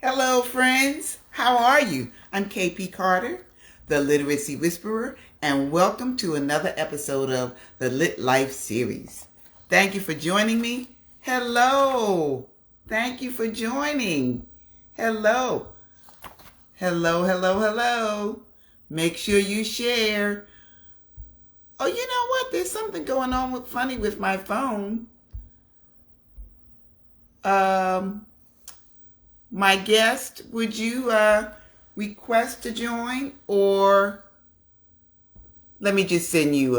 Hello, friends. How are you? I'm KP Carter, the Literacy Whisperer, and welcome to another episode of the Lit Life series. Thank you for joining me. Hello. Thank you for joining. Hello. Hello, hello, hello. Make sure you share. Oh, you know what? There's something going on funny with my phone. Um, my guest, would you request to join, or let me just send you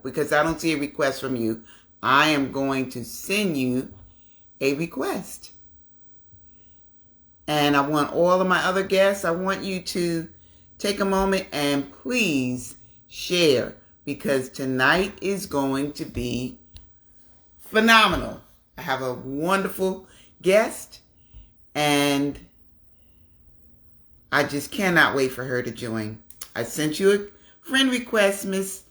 because I don't see a request from you. I am going to send you a request. And I want all of my other guests, I want you to take a moment and please share, because tonight is going to be phenomenal. I have a wonderful guest, and I just cannot wait for her to join. I sent you a friend request, Miss.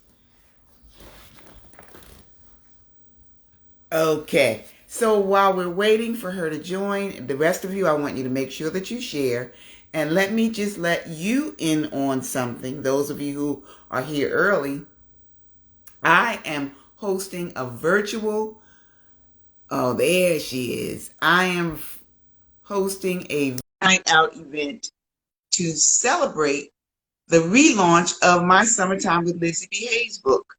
Okay. So while we're waiting for her to join, the rest of you, I want you to make sure that you share. And let me just let you in on something. Those of you who are here early, I am hosting a virtual, oh, there she is. I am hosting a night out event to celebrate the relaunch of my Summertime with Lizzie B. Hayes book.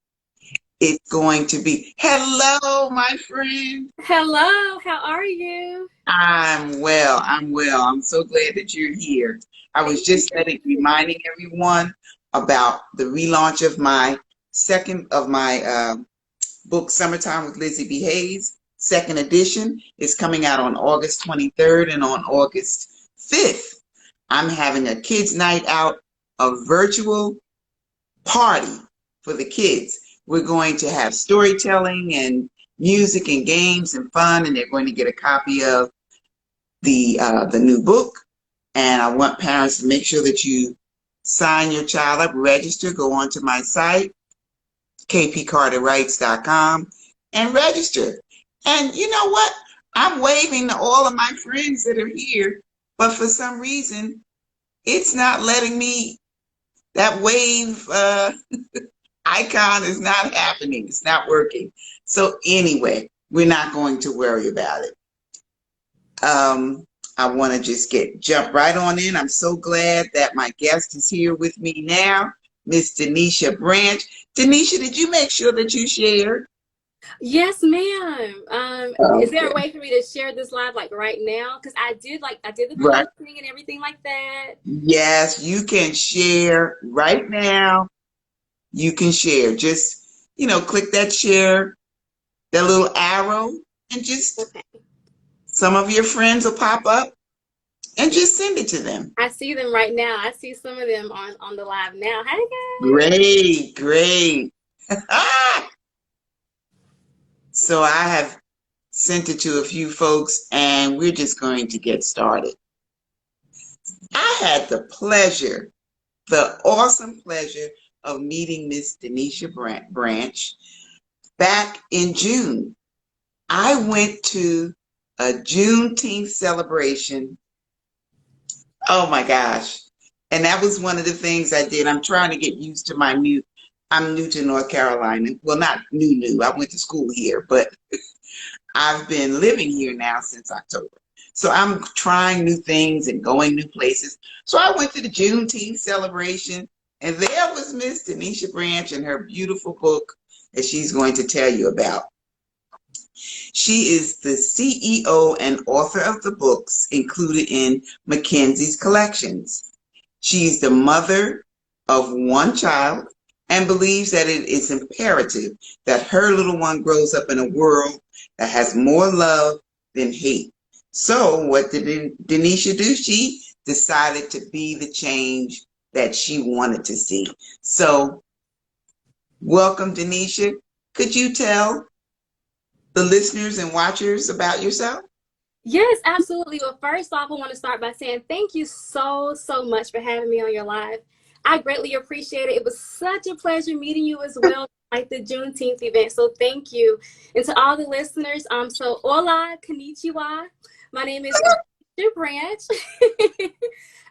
It's going to be, hello, my friend. Hello, how are you? I'm well. I'm well. I'm so glad that you're here. I was Thank just you. reminding everyone about the relaunch of my second of my book, Summertime with Lizzie B. Hayes. Second edition is coming out on August 23rd, and on August 5th, I'm having a kids' night out, a virtual party for the kids. We're going to have storytelling and music and games and fun, and they're going to get a copy of the new book. And I want parents to make sure that you sign your child up, register, go onto my site, kpcarterwrites.com, and register. And you know what? I'm waving to all of my friends that are here, but for some reason, it's not letting me, that wave icon is not happening. It's not working. So anyway, we're not going to worry about it. I want to just jump right on in. I'm so glad that my guest is here with me now, Miss Denisha Branch. Denisha, did you make sure that you shared? Yes, ma'am. Is there Okay, a way for me to share this live like right now? Because I did the right. posting and everything like that. Yes, you can share right now. You can share. Just, click that share, that little arrow, and just Okay. some of your friends will pop up and just send it to them. I see them right now. I see some of them on the live now. Hey guys. Great, great. So I have sent it to a few folks, and we're just going to get started. I had the awesome pleasure of meeting Miss Denisha Branch back in June. I went to a Juneteenth celebration. Oh my gosh. And that was one of the things I did. I'm trying to get used to I'm new to North Carolina. Well, not new. I went to school here, but I've been living here now since October. So I'm trying new things and going new places. So I went to the Juneteenth celebration, and there was Miss Denisha Branch and her beautiful book that she's going to tell you about. She is the CEO and author of the books included in Makenzie Collections. She's the mother of one child and believes that it is imperative that her little one grows up in a world that has more love than hate. So what did Denisha do? She decided to be the change that she wanted to see. So welcome, Denisha. Could you tell the listeners and watchers about yourself? Yes, absolutely. Well, first off, I want to start by saying thank you so much for having me on your live. I greatly appreciate it. It was such a pleasure meeting you as well, like the Juneteenth event. So thank you. And to all the listeners, so hola, konnichiwa. My name is Denisha Branch.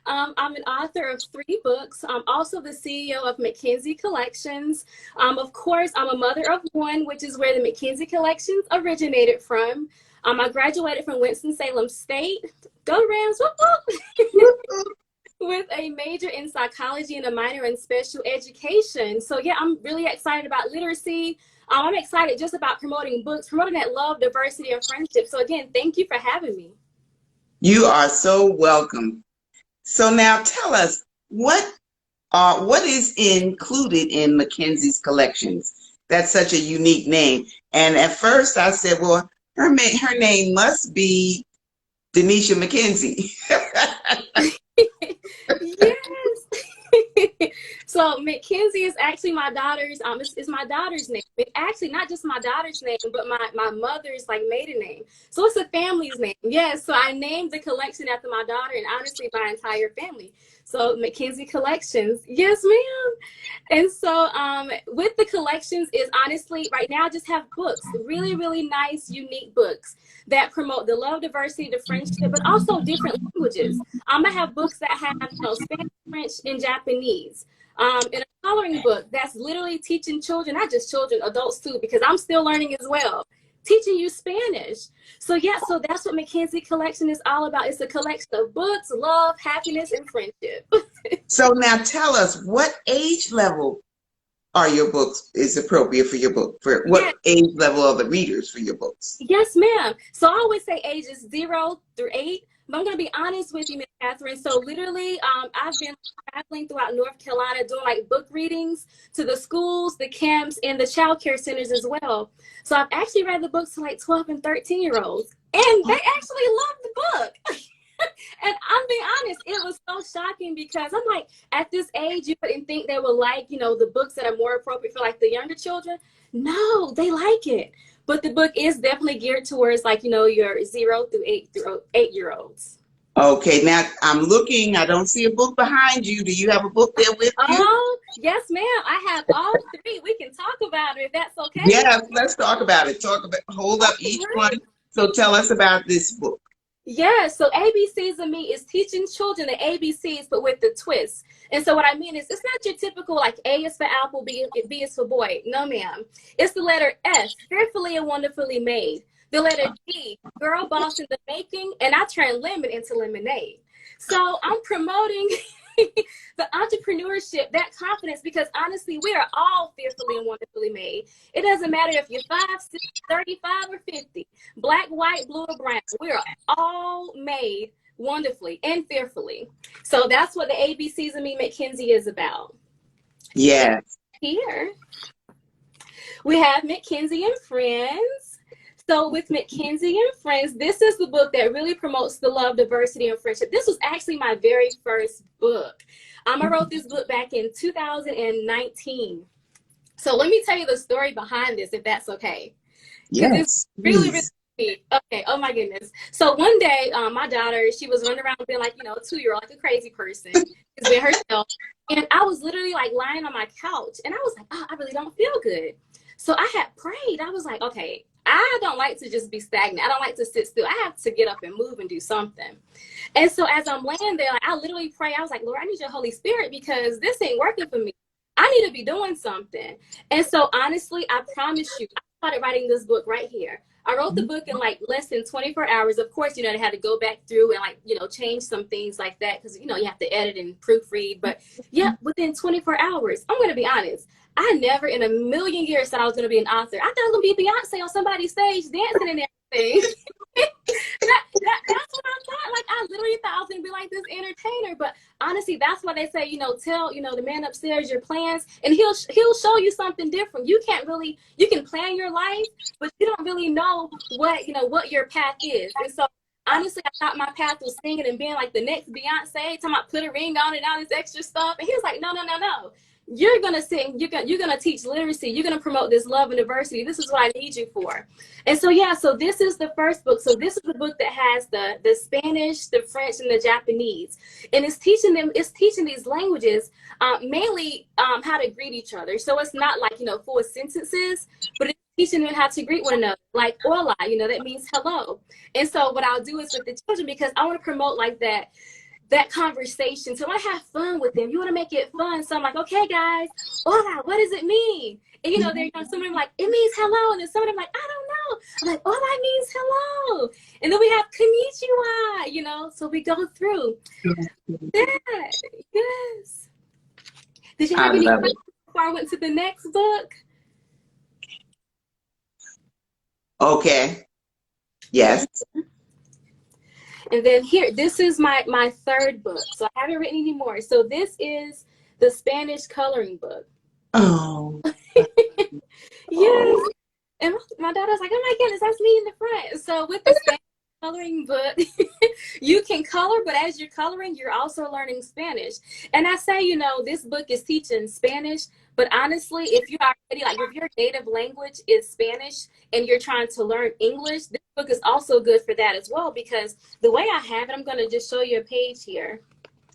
I'm an author of 3 books. I'm also the CEO of McKenzie Collections. Of course, I'm a mother of 1, which is where the McKenzie Collections originated from. I graduated from Winston-Salem State. Go Rams! Whoop, whoop. With a major in psychology and a minor in special education. So yeah, I'm really excited about literacy. I'm excited just about promoting books, promoting that love, diversity, and friendship. So again, thank you for having me. You are so welcome. So now tell us what is included in Mackenzie's Collections. That's such a unique name. And at first I said, well, her name must be Denisha McKenzie. Yes. So McKenzie is actually my daughter's it's my daughter's name. It actually not just my daughter's name, but my mother's like maiden name. So it's a family's name. Yes. So I named the collection after my daughter and honestly my entire family. So McKenzie Collections. Yes, ma'am. And so with the collections is honestly right now I just have books, really, really nice, unique books that promote the love, diversity, the friendship, but also different languages. I have books that have Spanish, French, and Japanese. And a coloring book that's literally teaching children, not just children, adults too, because I'm still learning as well, teaching you Spanish. So yeah, so that's what McKenzie Collection is all about. It's a collection of books, love, happiness, and friendship. So now tell us, what age level are your books is appropriate for your book? For what age level are the readers for your books? Yes, ma'am. So I always say ages 0 through 8. But I'm going to be honest with you, Ms. Catherine. So literally, I've been traveling throughout North Carolina doing like book readings to the schools, the camps, and the child care centers as well. So I've actually read the books to like 12 and 13-year-olds. And they actually love the book. And I'm being honest, it was so shocking because I'm like, at this age, you wouldn't think they would like, the books that are more appropriate for like the younger children. No, they like it. But the book is definitely geared towards like, your 0 through 8-year-olds. Okay, now I'm looking, I don't see a book behind you. Do you have a book there with you? Oh, yes, ma'am. I have all 3. We can talk about it if that's okay. Yes, let's talk about it. Hold up each one. So tell us about this book. Yeah, so ABCs of Me is teaching children the ABCs, but with the twist. And so what I mean is it's not your typical like A is for apple, B is for boy. No, ma'am. It's the letter S, fearfully and wonderfully made. The letter G, girl boss in the making, and I turn lemon into lemonade. So I'm promoting the entrepreneurship, that confidence, because honestly, we are all fearfully and wonderfully made. It doesn't matter if you're 5, 6, 35, or 50, black, white, blue, or brown. We are all made wonderfully and fearfully. So that's what the ABCs of Me, McKenzie is about. Yes. Here we have McKenzie and Friends. So with McKenzie and Friends, this is the book that really promotes the love, diversity, and friendship. This was actually my very first book. I wrote this book back in 2019. So let me tell you the story behind this, if that's okay. Yes. It's really, really sweet. Okay. Oh my goodness. So one day, my daughter, she was running around being like, a 2-year-old, like a crazy person. She's been herself. And I was literally like lying on my couch, and I was like, oh, I really don't feel good. So I had prayed. I was like, okay, I don't like to just be stagnant. I don't like to sit still. I have to get up and move and do something. And so as I'm laying there, like, I literally pray. I was like, Lord, I need your Holy Spirit because this ain't working for me. I need to be doing something. And so honestly, I promise you, I started writing this book right here. I wrote the book in like less than 24 hours. Of course, they had to go back through and like, change some things like that because, you have to edit and proofread. But yeah, within 24 hours, I'm going to be honest. I never in a million years thought I was going to be an author. I thought I was going to be Beyonce on somebody's stage dancing and everything. That's what I thought. Like, I literally thought I was going to be like this entertainer. But honestly, that's why they say, tell, the man upstairs your plans, and he'll show you something different. You can plan your life, but you don't really know what your path is. And so honestly, I thought my path was singing and being like the next Beyonce, talking about put a ring on and all this extra stuff. And he was like, no. You're going to sing, you're going to teach literacy, you're going to promote this love and diversity. This is what I need you for. And so, yeah, so this is the first book. So this is the book that has the Spanish, the French, and the Japanese. And it's teaching these languages, mainly how to greet each other. So it's not like, full sentences, but it's teaching them how to greet one another, like hola, that means hello. And so what I'll do is with the children, because I want to promote like that conversation. So I want to have fun with them. You want to make it fun. So I'm like, okay, guys, hola, what does it mean? And some of them like, it means hello. And then some of them like, I don't know. I'm like, hola means hello. And then we have konnichiwa, so we go through that. Yes. Did you have any questions before I went to the next book? Okay. Yes. And then here, this is my third book. So I haven't written any more. So this is the Spanish coloring book. Oh. Yes. And my daughter's like, oh my goodness, that's me in the front. So with the Spanish coloring book, you can color, but as you're coloring, you're also learning Spanish. And I say, this book is teaching Spanish, but honestly, if you're already, like, if your native language is Spanish and you're trying to learn English, this book is also good for that as well, because the way I have it, I'm going to just show you a page here.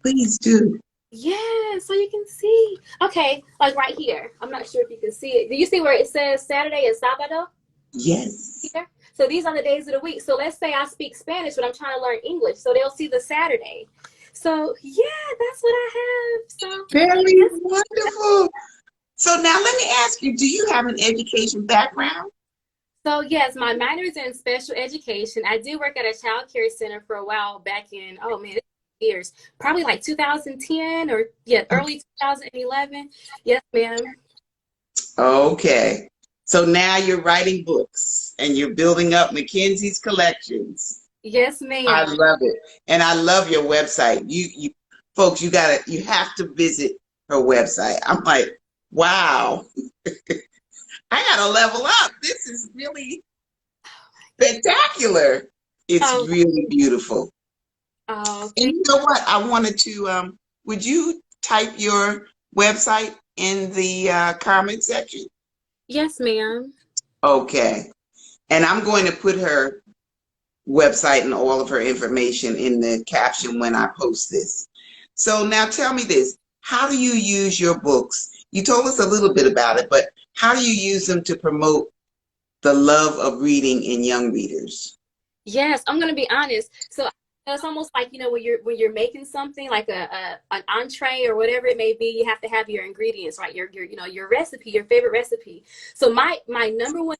Please do. Yeah, so you can see. Okay, like right here. I'm not sure if you can see it. Do you see where it says Saturday and Sábado? Yes. Here? So these are the days of the week. So let's say I speak Spanish, but I'm trying to learn English. So they'll see the Saturday. So yeah, that's what I have. So Very wonderful. So now let me ask you, do you have an education background? So yes, my minor is in special education. I did work at a child care center for a while back in, oh man, years, probably like 2010 or early 2011. Yes, ma'am. Okay. So now you're writing books and you're building up Mackenzie's Collections. Yes, ma'am. I love it. And I love your website. You folks, you have to visit her website. I'm like, wow. I gotta level up. This is really spectacular. It's really beautiful. Oh, and you know what? I wanted to, would you type your website in the comment section? yes, ma'am. Okay. And I'm going to put her website and all of her information in the caption when I post this. So now tell me this. How do you use your books? You told us a little bit about it, but how do you use them to promote the love of reading in young readers? Yes, I'm gonna be honest. So it's almost like, when you're making something like an entree or whatever it may be, you have to have your ingredients, right? Your recipe, your favorite recipe. So my number one,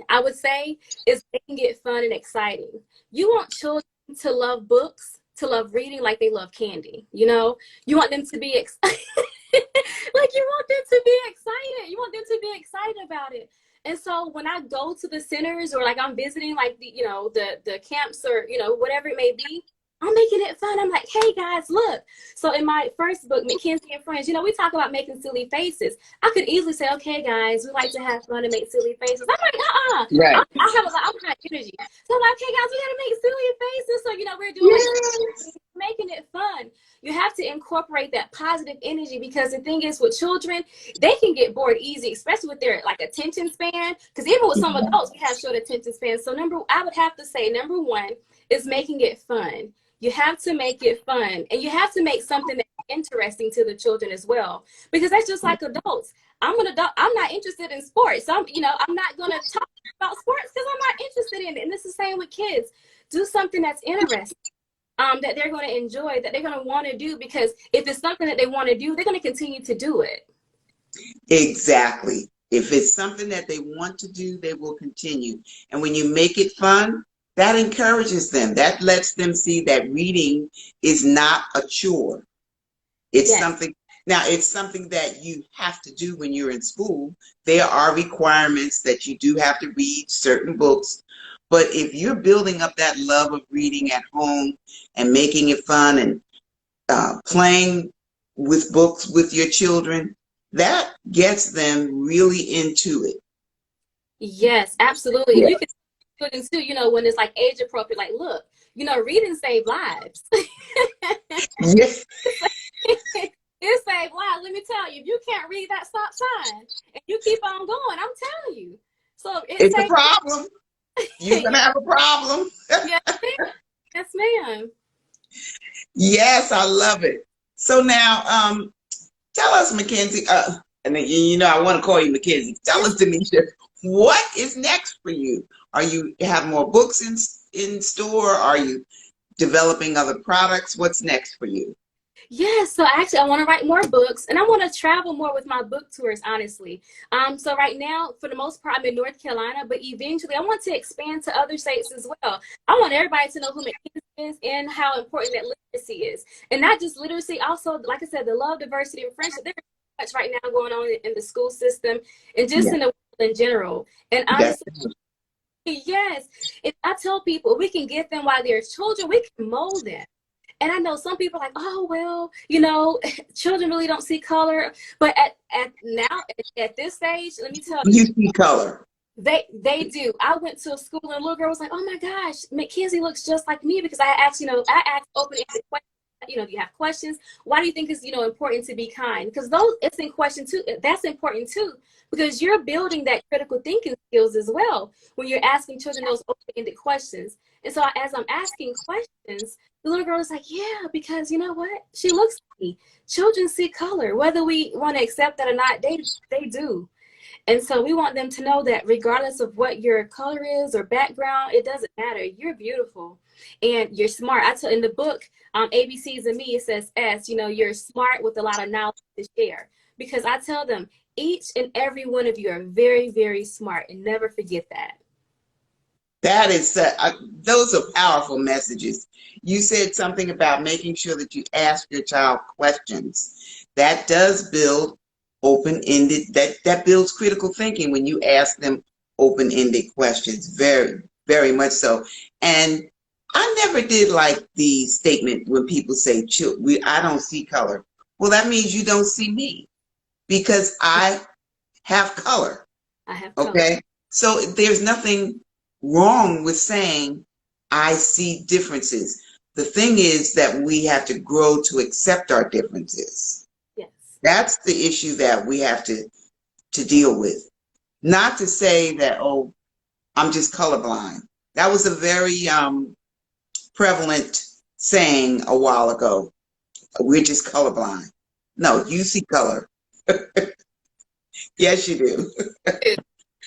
I would say, is making it fun and exciting. You want children to love books, to love reading like they love candy. You want them to be excited. Like, you want them to be excited. You want them to be excited about it. And so when I go to the centers, or like I'm visiting like the camps, or whatever it may be, I'm making it fun. I'm like, hey guys, look. So in my first book, McKenzie and Friends, we talk about making silly faces. I could easily say, okay guys, we like to have fun and make silly faces. I'm like, Right. I'm high energy. So I'm like, okay guys, we gotta make silly faces. So we're doing making it fun. You have to incorporate that positive energy, because the thing is, with children, they can get bored easy, especially with their like attention span. Because even with some adults, we have short attention spans. So I would have to say number one is making it fun. You have to make it fun, and you have to make something that's interesting to the children as well, because that's just like adults. I'm an adult. I'm not interested in sports. So I'm not going to talk about sports because I'm not interested in it. And this is the same with kids. Do something that's interesting. That they're going to enjoy, that they're going to want to do, because if it's something that they want to do, they're going to continue to do it. Exactly. If it's something that they want to do, they will continue. And when you make it fun, that encourages them. That lets them see that reading is not a chore. It's something. Now, it's something that you have to do when you're in school. There are requirements that you do have to read certain books. But if you're building up that love of reading at home and making it fun and playing with books with your children, that gets them really into it. Yes, absolutely. Yeah. You can children too, when it's like age appropriate, like, look, reading saves lives. Yes. It saves lives. Let me tell you, if you can't read that stop sign and you keep on going, I'm telling you. So it's a problem. You're going to have a problem. Yes, ma'am. Yes, ma'am. Yes, I love it. So now, tell us, Makenzie, and I want to call you Makenzie. Tell us, Denisha, What is next for you? Are you have more books in store? Are you developing other products? What's next for you? Yes, so actually I want to write more books and I want to travel more with my book tours, honestly. So right now, for the most part, I'm in North Carolina, but eventually I want to expand to other states as well. I want everybody to know who McKenzie is and how important that literacy is. And not just literacy, also, like I said, the love, diversity, and friendship. There's so much right now going on in the school system and just Yeah, in the world in general. And that's honestly, yes, if I tell people we can get them while they're children, we can mold them. And I know some people are like, oh, well, children really don't see color. But at now, at this stage, let me tell you you, see color. they do. I went to a school and a little girl was like, oh my gosh, McKenzie looks just like me because I asked open-ended questions. Do you have questions? Why do you think it's, important to be kind? Because it's in question too. That's important too, because you're building that critical thinking skills as well when you're asking children those open-ended questions. And so as I'm asking questions, the little girl is like, yeah, because you know what? She looks like me. Children see color, whether we want to accept that or not, they do. And so we want them to know that regardless of what your color is or background, it doesn't matter. You're beautiful and you're smart. I tell in the book, ABCs and Me, it says S, you're smart with a lot of knowledge to share. Because I tell them, each and every one of you are very, very smart, and never forget that. That is, those are powerful messages. You said something about making sure that you ask your child questions. That does build open-ended, that builds critical thinking when you ask them open-ended questions. Very, very much so. And I never did like the statement when people say, I don't see color. Well, that means you don't see me because I have color. I have color. Okay. So there's nothing wrong with saying, I see differences. The thing is that we have to grow to accept our differences. Yes. That's the issue that we have to deal with. Not to say that, oh, I'm just colorblind. That was a very prevalent saying a while ago. We're just colorblind. No, you see color. Yes, you do.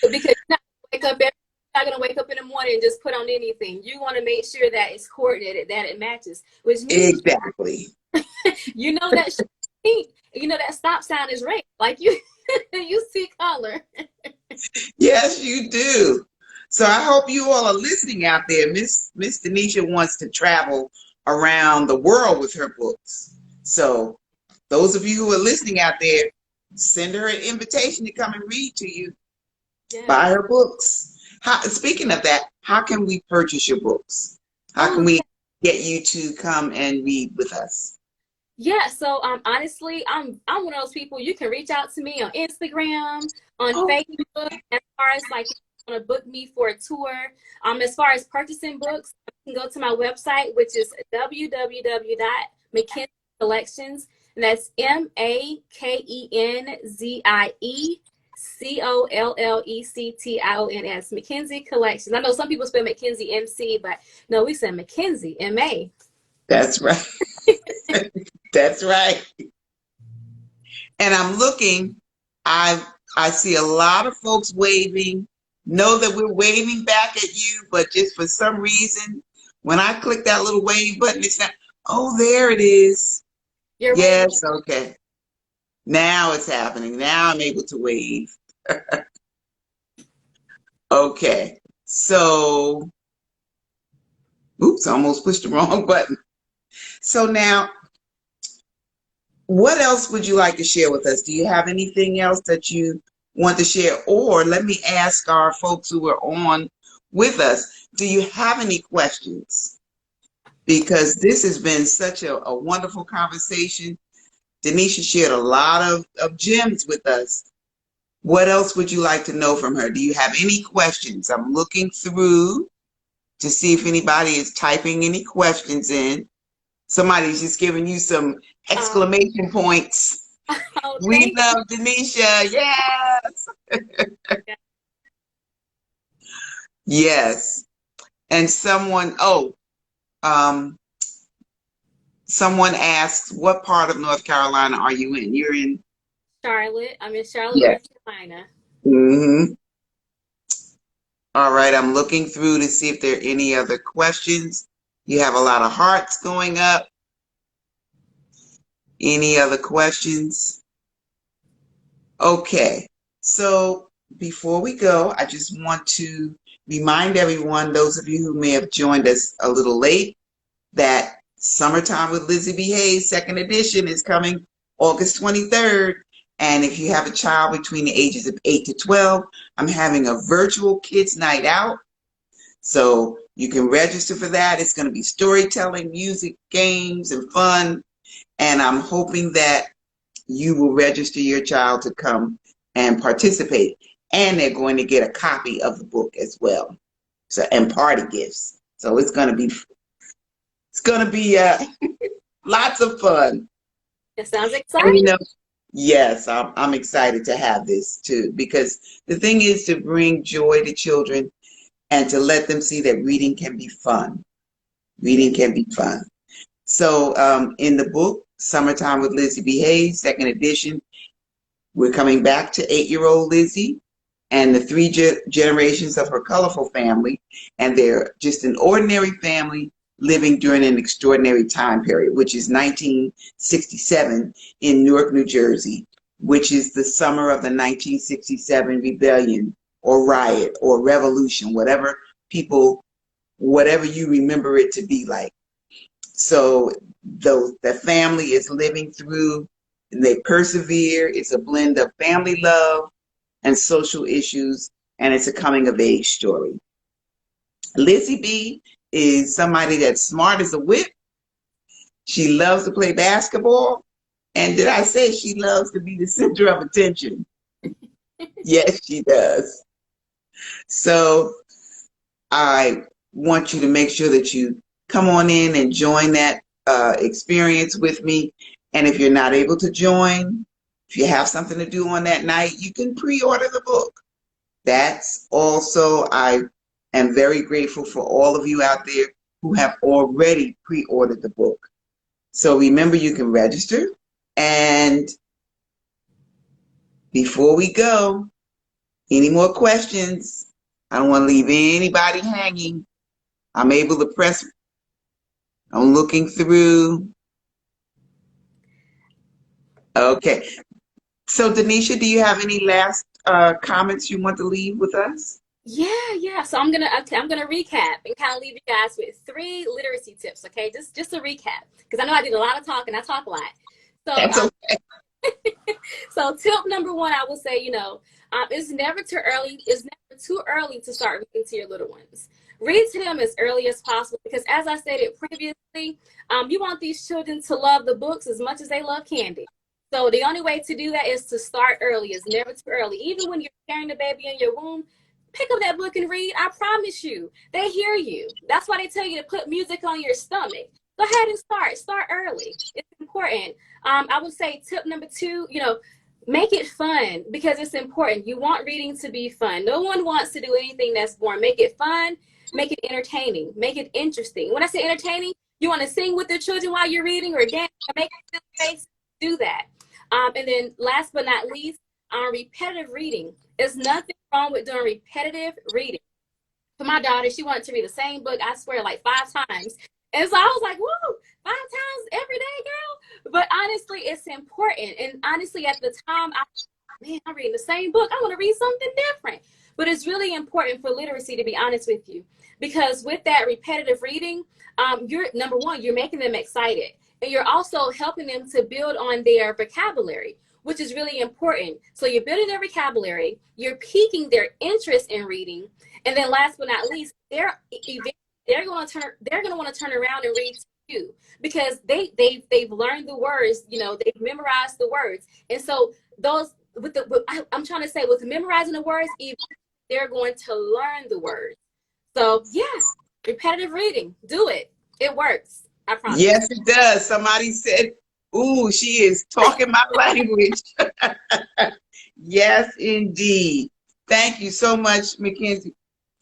Because you're not gonna wake up in the morning and just put on anything. You want to make sure that it's coordinated, that it matches, which means Exactly. that pink, that stop sign is red. Like you, you see color. Yes, you do. So I hope you all are listening out there. Miss Denisha wants to travel around the world with her books. So those of you who are listening out there, send her an invitation to come and read to you. Buy Yes. her books. Speaking of that, how can we purchase your books? How can Oh, we get you to come and read with us? yeah. So honestly, I'm one of those people. You can reach out to me on Instagram, on Oh, Facebook, as far as like if you want to book me for a tour. As far as purchasing books, you can go to my website, which is www.McKenzie Collections, and that's MakenZieCollections, McKenzie Collections. I know some people spell McKenzie MC, but no, we said McKenzie MA. that's right. That's right. And I'm looking, I see a lot of folks waving. Know that we're waving back at you, but just for some reason, when I click that little wave button, it's not, oh, there it is. You're waving. Yes, okay. Now it's happening. Now I'm able to wave. Okay. So, oops, I almost pushed the wrong button. So now, what else would you like to share with us? Do you have anything else that you want to share? Or let me ask our folks who are on with us, do you have any questions? Because this has been such a wonderful conversation. Denisha shared a lot of gems with us. What else would you like to know from her? Do you have any questions? I'm looking through to see if anybody is typing any questions in. Somebody's just giving you some Um, exclamation points. oh, We thank love Denisha. Yes. you. Yes. And um, someone asks, what part of North Carolina are you in? You're in? Charlotte. I'm in Charlotte, Yes. North Carolina. Mm-hmm. All right, I'm looking through to see if there are any other questions. You have a lot of hearts going up. Any other questions? Okay, so before we go, I just want to remind everyone, those of you who may have joined us a little late, that Summertime with Lizzie B. Hayes, second edition, is coming August 23rd. And if you have a child between the ages of 8 to 12, I'm having a virtual kids night out. So you can register for that. It's going to be storytelling, music, games, and fun. And I'm hoping that you will register your child to come and participate. And they're going to get a copy of the book as well. So, and party gifts. So it's going to be lots of fun. It sounds And, exciting. yes, I'm excited to have this too, because the thing is to bring joy to children and to let them see that reading can be fun. Reading can be fun. So in the book, Summertime with Lizzie B. Hayes, second edition, we're coming back to 8-year-old Lizzie and the three generations of her colorful family. And they're just an ordinary family living during an extraordinary time period, which is 1967 in Newark, New Jersey, which is the summer of the 1967 rebellion or riot or revolution, whatever you remember it to be like. So the family is living through, and they persevere. It's a blend of family love and social issues, and it's a coming of age story. Lizzie B is somebody that's smart as a whip. She loves to play basketball. And did I say she loves to be the center of attention? Yes, she does. So I want you to make sure that you come on in and join that experience with me. And if you're not able to join, if you have something to do on that night, you can pre-order the book. That's also, I am very grateful for all of you out there who have already pre-ordered the book. So remember, you can register. And before we go, any more questions? I don't want to leave anybody hanging. I'm able to press. I'm looking through. Okay. So Denisha, do you have any last comments you want to leave with us? Yeah. So I'm gonna recap and kind of leave you guys with 3 literacy tips. Okay, just a recap, because I know I did a lot of talking. I talk a lot. So That's okay. so tip number 1, I will say, it's never too early. It's never too early to start reading to your little ones. Read to them as early as possible, because as I stated previously, you want these children to love the books as much as they love candy. So the only way to do that is to start early. It's never too early. Even when you're carrying the baby in your womb, pick up that book and read. I promise you, they hear you. That's why they tell you to put music on your stomach. Go ahead and start early. It's important. I would say tip number 2, make it fun, because it's important. You want reading to be fun. No one wants to do anything that's boring. Make it fun, make it entertaining, make it interesting. When I say entertaining, you want to sing with the children while you're reading or dance or make a face, do that. And then last but not least, repetitive reading. There's nothing wrong with doing repetitive reading. For my daughter, she wanted to read the same book, I swear, like 5 times. And so I was like, whoa, 5 times every day, girl. But honestly, it's important. And honestly, at the time, I'm reading the same book. I want to read something different. But it's really important for literacy, to be honest with you, because with that repetitive reading, you're, number 1, you're making them excited. And you're also helping them to build on their vocabulary, which is really important. So you're building their vocabulary, you're piquing their interest in reading, and then last but not least, they're going to want to turn around and read to you, because they've learned the words, they've memorized the words. And so I'm trying to say, with memorizing the words, they're going to learn the words. So yeah, repetitive reading, do it. It works. I promise. Yes, it does. Somebody said, ooh, she is talking my language. Yes, indeed. Thank you so much, Mackenzie.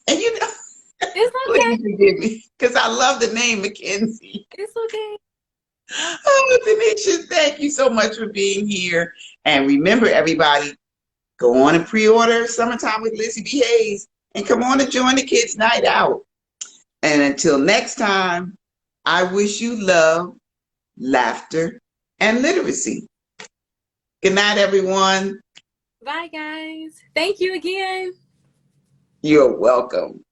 And it's okay. Please forgive me, because I love the name Mackenzie. It's okay. Oh, Denisha, thank you so much for being here. And remember, everybody, go on and pre-order Summertime with Lizzie B. Hayes. and come on and join the kids' night out. And until next time, I wish you love, laughter, and literacy. Good night, everyone. Bye, guys. Thank you again. You're welcome.